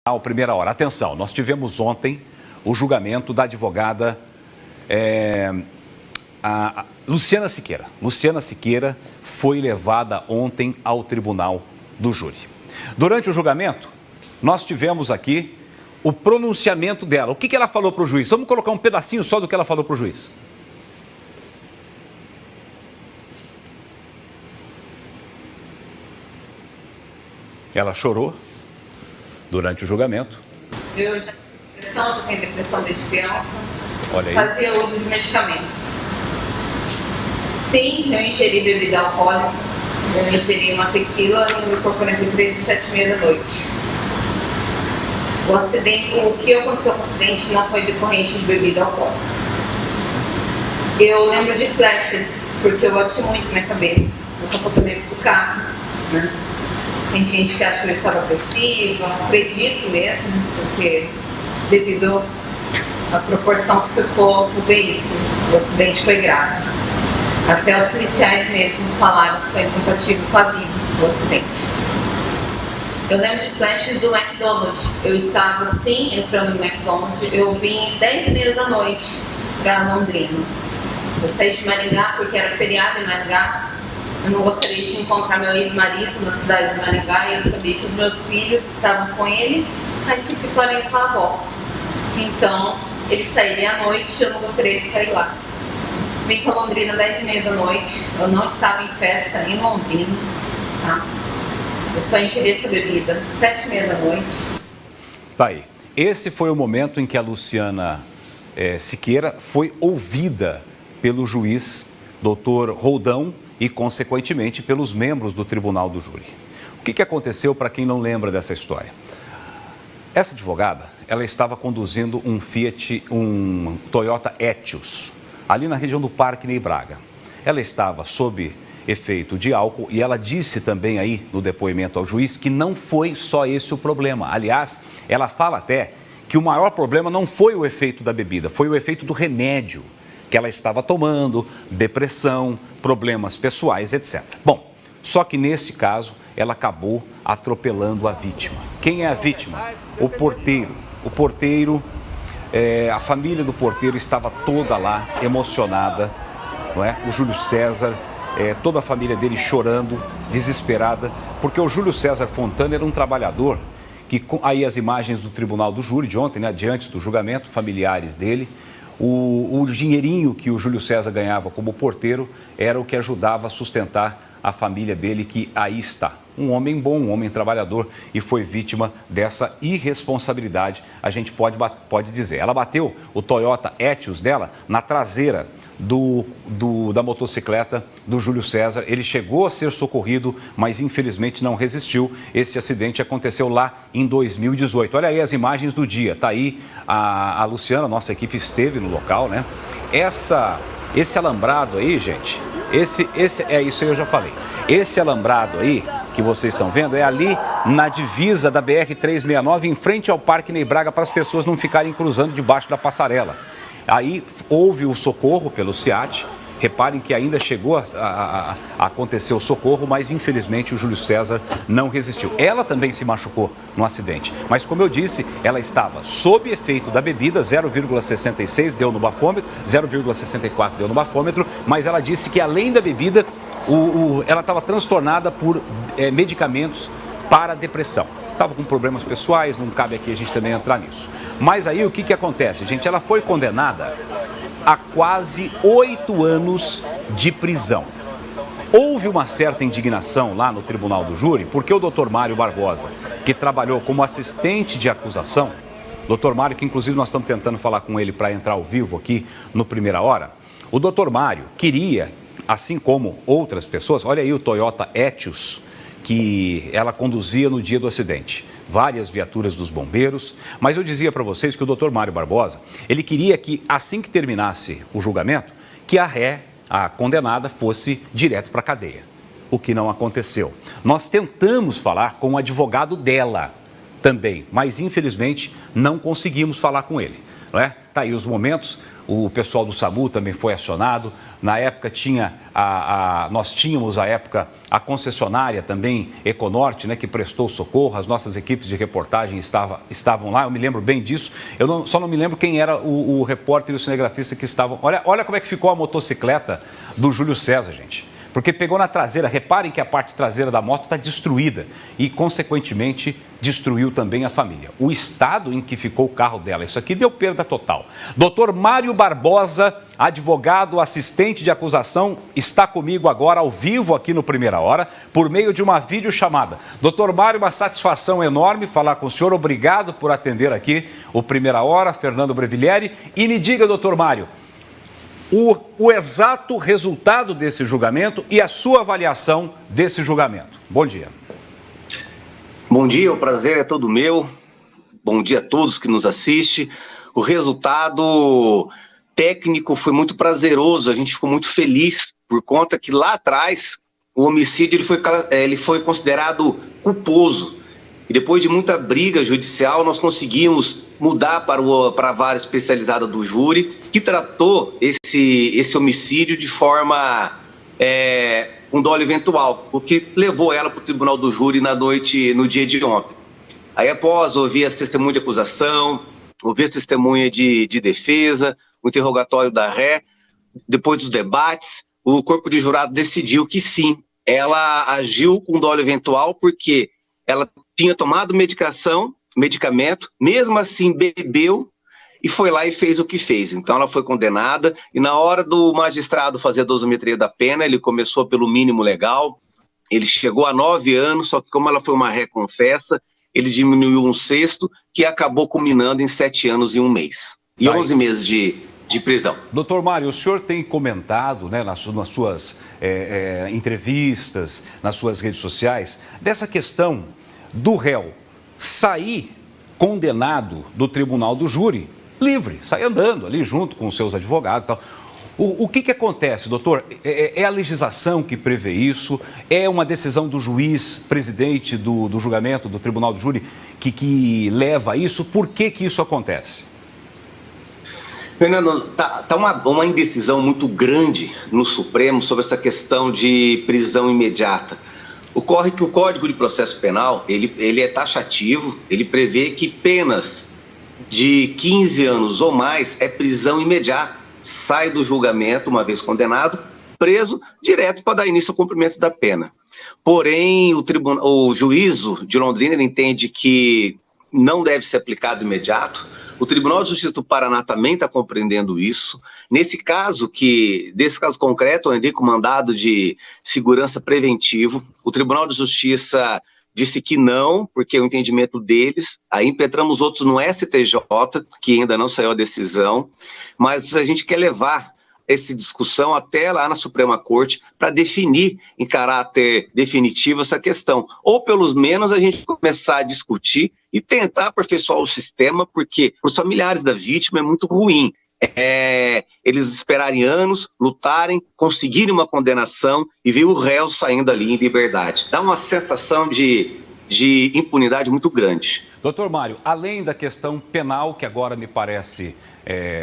Ao Primeira Hora. Atenção, nós tivemos ontem o julgamento da advogada Luciana Siqueira. Luciana Siqueira foi levada ontem ao tribunal do júri. Durante o julgamento, nós tivemos aqui o pronunciamento dela. O que ela falou para o juiz? Vamos colocar um pedacinho só do que ela falou para o juiz. Ela chorou durante o julgamento. Eu já tenho depressão desde criança. Olha aí. Fazia uso de medicamento. Sim, eu ingeri bebida alcoólica. Eu ingeri uma tequila no licor 43 às 7h30 da noite. O que aconteceu com o acidente não foi decorrente de bebida alcoólica. Eu lembro de flashes, porque eu bati muito na minha cabeça, no comportamento do carro, né? Tem gente que acha que eu estava agressiva, acredito mesmo, porque devido à proporção que ficou o veículo, o acidente foi grave. Até os policiais mesmos falaram que foi incompatível com a vida do acidente. Eu lembro de flashes do McDonald's. Eu estava, sim, entrando no McDonald's. Eu vim 10h30 da noite para Londrina. Eu saí de Maringá porque era feriado em Maringá. Eu não gostaria de encontrar meu ex-marido na cidade de Maringá. E eu sabia que os meus filhos estavam com ele, mas que ficariam com a avó. Então, eles saíram à noite e eu não gostaria de sair lá. Vim para Londrina 10h30 da noite. Eu não estava em festa em Londrina, tá? Eu só ingeri essa bebida 7h30 da noite. Tá aí. Esse foi o momento em que a Luciana Siqueira foi ouvida pelo juiz Dr. Roldão e, consequentemente, pelos membros do Tribunal do Júri. O que aconteceu para quem não lembra dessa história? Essa advogada, ela estava conduzindo um Toyota Etios, ali na região do Parque Ney Braga. Ela estava sob efeito de álcool e ela disse também aí no depoimento ao juiz que não foi só esse o problema. Aliás, ela fala até que o maior problema não foi o efeito da bebida, foi o efeito do remédio que ela estava tomando, depressão, problemas pessoais, etc. Bom, só que nesse caso ela acabou atropelando a vítima. Quem é a vítima? O porteiro. O porteiro, a família do porteiro estava toda lá emocionada, não é? O Júlio César, toda a família dele chorando, desesperada, porque o Júlio César Fontana era um trabalhador que, aí as imagens do Tribunal do Júri de ontem, né, diante do julgamento, familiares dele, o dinheirinho que o Júlio César ganhava como porteiro era o que ajudava a sustentar a família dele, que aí está. Um homem bom, um homem trabalhador, e foi vítima dessa irresponsabilidade, a gente pode dizer. Ela bateu o Toyota Etios dela na traseira da motocicleta do Júlio César. Ele chegou a ser socorrido, mas infelizmente não resistiu. Esse acidente aconteceu lá em 2018. Olha aí as imagens do dia. Tá aí a Luciana, nossa equipe esteve no local, né? Esse alambrado aí, gente, esse é isso aí, eu já falei. Esse alambrado aí que vocês estão vendo é ali na divisa da BR-369, em frente ao Parque Ney Braga, para as pessoas não ficarem cruzando debaixo da passarela. Aí houve o socorro pelo SEAT. Reparem que ainda chegou a acontecer o socorro, mas infelizmente o Júlio César não resistiu. Ela também se machucou no acidente, mas como eu disse, ela estava sob efeito da bebida, 0,66 deu no bafômetro, 0,64 deu no bafômetro, mas ela disse que além da bebida, ela estava transtornada por medicamentos para depressão. Estava com problemas pessoais, não cabe aqui a gente também entrar nisso. Mas aí o que acontece, gente? Ela foi condenada a quase 8 anos de prisão. Houve uma certa indignação lá no Tribunal do Júri, porque o Dr. Mário Barbosa, que trabalhou como assistente de acusação, Dr. Mário, que inclusive nós estamos tentando falar com ele para entrar ao vivo aqui no Primeira Hora, o Dr. Mário queria, assim como outras pessoas, olha aí o Toyota Etios, que ela conduzia no dia do acidente. Várias viaturas dos bombeiros, mas eu dizia para vocês que o Dr. Mário Barbosa, ele queria que, assim que terminasse o julgamento, que a condenada, fosse direto para a cadeia, o que não aconteceu. Nós tentamos falar com o advogado dela também, mas infelizmente não conseguimos falar com ele. não é? Tá aí os momentos. O pessoal do SAMU também foi acionado. Na época nós tínhamos a concessionária também, Econorte, né, que prestou socorro. As nossas equipes de reportagem estavam lá, eu me lembro bem disso. Só não me lembro quem era o repórter e o cinegrafista que estavam. Olha como é que ficou a motocicleta do Júlio César, gente. Porque pegou na traseira, reparem que a parte traseira da moto está destruída e, consequentemente, destruiu também a família. O estado em que ficou o carro dela, isso aqui deu perda total. Dr. Mário Barbosa, advogado, assistente de acusação, está comigo agora ao vivo aqui no Primeira Hora, por meio de uma videochamada. Dr. Mário, uma satisfação enorme falar com o senhor, obrigado por atender aqui o Primeira Hora, Fernando Brevilieri. E me diga, Dr. Mário, o exato resultado desse julgamento e a sua avaliação desse julgamento. Bom dia. Bom dia, o prazer é todo meu. Bom dia a todos que nos assistem. O resultado técnico foi muito prazeroso, a gente ficou muito feliz por conta que lá atrás o homicídio ele foi considerado culposo. E depois de muita briga judicial, nós conseguimos mudar para a vara especializada do júri, que tratou esse homicídio de forma com dolo eventual, o que levou ela para o tribunal do júri no dia de ontem. Aí, após ouvir as testemunhas de acusação, ouvir as testemunhas de defesa, o interrogatório da ré, depois dos debates, o corpo de jurado decidiu que sim, ela agiu com dolo eventual porque ela tinha tomado medicamento, mesmo assim bebeu e foi lá e fez o que fez. Então ela foi condenada e na hora do magistrado fazer a dosimetria da pena, ele começou pelo mínimo legal, ele chegou a 9 anos, só que como ela foi uma ré confessa, ele diminuiu 1/6, que acabou culminando em 7 anos e 1 mês. E 11 meses de prisão. Doutor Mário, o senhor tem comentado, né, nas suas entrevistas, nas suas redes sociais, dessa questão do réu sair condenado do tribunal do júri livre, sair andando ali junto com os seus advogados e tal. O que acontece, doutor? É a legislação que prevê isso? É uma decisão do juiz, presidente do julgamento, do tribunal do júri, que leva a isso? Por que isso acontece? Fernando, tá uma indecisão muito grande no Supremo sobre essa questão de prisão imediata. Ocorre que o Código de Processo Penal, ele é taxativo, ele prevê que penas de 15 anos ou mais é prisão imediata. Sai do julgamento, uma vez condenado, preso, direto para dar início ao cumprimento da pena. Porém, o juízo de Londrina ele entende que não deve ser aplicado imediato. O Tribunal de Justiça do Paraná também está compreendendo isso. Desse caso concreto, eu andei com mandado de segurança preventivo. O Tribunal de Justiça disse que não, porque é o entendimento deles. Aí impetramos outros no STJ, que ainda não saiu a decisão. Mas a gente quer levar essa discussão até lá na Suprema Corte para definir em caráter definitivo essa questão. Ou, pelo menos, a gente começar a discutir e tentar aperfeiçoar o sistema, porque para os familiares da vítima é muito ruim. Eles esperarem anos, lutarem, conseguirem uma condenação e ver o réu saindo ali em liberdade. Dá uma sensação de impunidade muito grande. Doutor Mário, além da questão penal, que agora me parece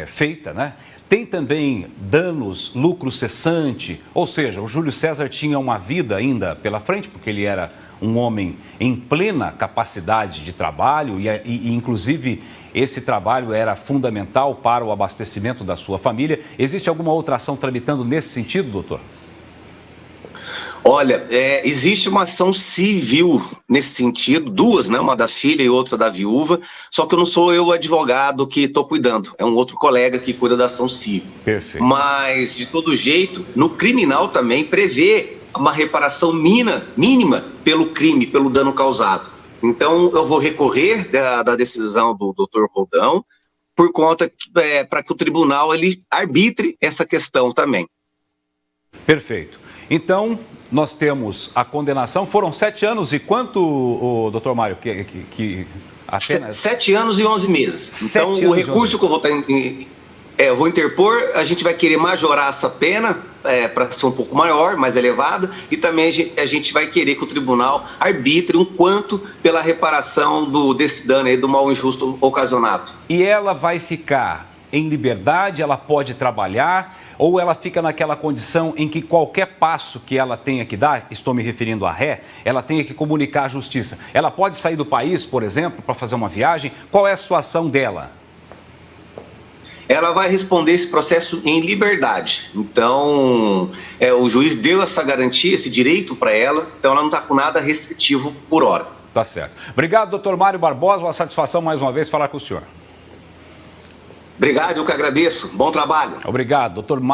feita, né? Tem também danos, lucro cessante, ou seja, o Júlio César tinha uma vida ainda pela frente, porque ele era um homem em plena capacidade de trabalho e inclusive, esse trabalho era fundamental para o abastecimento da sua família. Existe alguma outra ação tramitando nesse sentido, doutor? Olha, existe uma ação civil nesse sentido, duas, né? Uma da filha e outra da viúva, só que não sou eu o advogado que estou cuidando, é um outro colega que cuida da ação civil. Perfeito. Mas, de todo jeito, no criminal também prevê uma reparação mínima pelo crime, pelo dano causado. Então, eu vou recorrer da decisão do Dr. Roldão, por conta para que o tribunal ele arbitre essa questão também. Perfeito. Então, nós temos a condenação, foram 7 anos e quanto, doutor Mário, a pena? 7 anos e 11 meses. Então, o recurso que eu vou interpor, a gente vai querer majorar essa pena para ser um pouco maior, mais elevada, e também a gente vai querer que o tribunal arbitre um quanto pela reparação desse dano aí, do mal injusto ocasionado. E ela vai ficar em liberdade, ela pode trabalhar, ou ela fica naquela condição em que qualquer passo que ela tenha que dar, estou me referindo à ré, ela tenha que comunicar à justiça. Ela pode sair do país, por exemplo, para fazer uma viagem? Qual é a situação dela? Ela vai responder esse processo em liberdade. Então, o juiz deu essa garantia, esse direito para ela, então ela não está com nada restritivo por hora. Tá certo. Obrigado, doutor Mário Barbosa, uma satisfação mais uma vez falar com o senhor. Obrigado, eu que agradeço. Bom trabalho. Obrigado, doutor Mário.